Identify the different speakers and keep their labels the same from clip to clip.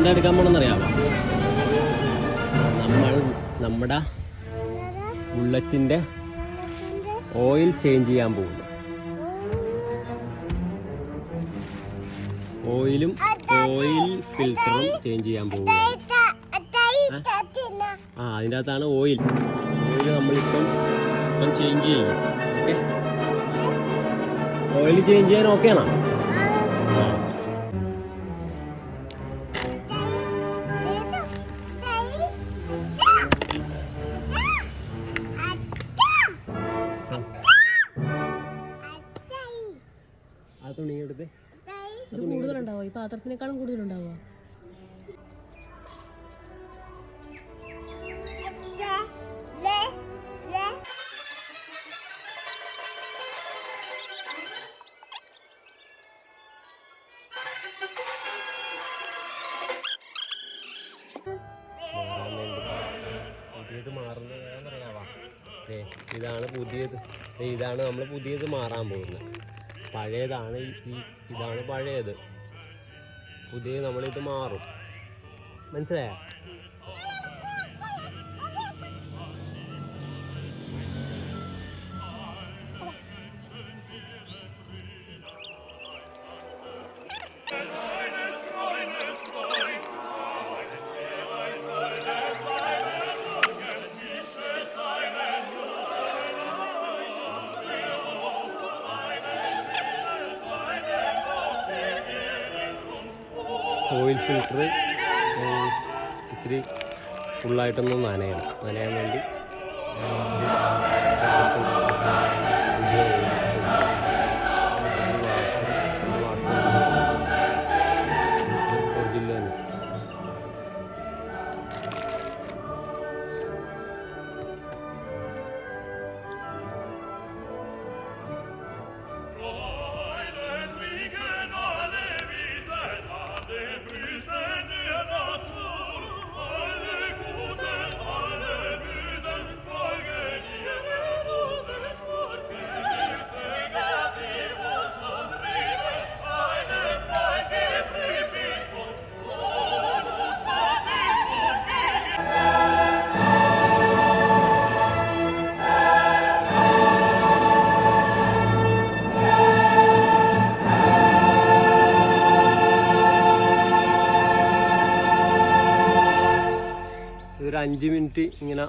Speaker 1: എന്താ എടുക്കാൻ പോണെന്നറിയാമോ? നമ്മൾ നമ്മുടെ ബുള്ളറ്റിന്റെ ഓയിൽ ചേഞ്ച് ചെയ്യാൻ പോകുന്നു. ഓയിൽ ഫിൽറ്ററും ചേഞ്ച് ചെയ്യാൻ പോകുന്നു. അതിൻ്റെ അകത്താണ് ഓയിൽ നമ്മളിപ്പം ചേഞ്ച് ചെയ്യും. ഓക്കെ, ഓയിൽ ചേഞ്ച് ചെയ്യാൻ ഓക്കെ ആണോ? ആ തുണി എടുത്ത്
Speaker 2: കൂടുതലുണ്ടാവോ? ഈ പാത്രത്തിനേക്കാളും കൂടുതലുണ്ടാവോ?
Speaker 1: പുതിയത് മാറുന്നറിയാവാ. ഇതാണ് നമ്മൾ പുതിയത് മാറാൻ പോകുന്നത്. പഴയതാണ് ഇതാണ് പഴയത്. പുതിയത് നമ്മളിത് മാറും. മനസ്സിലായോ? ഓയിൽ ഫിൽറ്റർ ഇത്തിരി ഫുള്ളായിട്ടൊന്ന് നനയാൻ വേണ്ടി ഒരു 5 മിനിറ്റ് ഇങ്ങനെ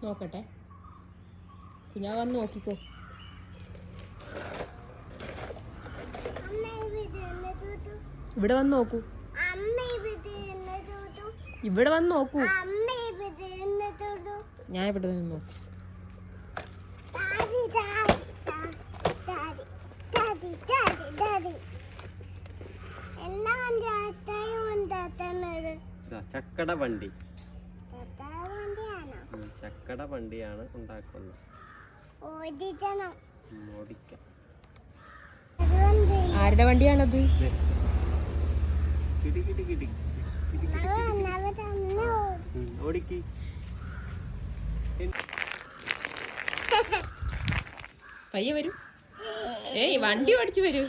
Speaker 2: നോക്കട്ടെ, ഞാൻ വന്ന് നോക്കിക്കോ. ഇവിടെ വന്ന് നോക്കൂ, ഇവിടെ വന്ന് നോക്കൂ. ഞാൻ ഇവിടെ നിന്ന് നോക്കും.
Speaker 1: ചക്കട വണ്ടി ചക്കട വണ്ടിയാണ് ഉണ്ടാക്കുന്നത്. ഓടിക്കാം.
Speaker 2: ആരുടെ വണ്ടിയാണത്?
Speaker 1: ഓടിക്ക്.
Speaker 2: പയ്യെ വരൂ. ഏയ് വണ്ടി ഓടിച്ചു വരൂ.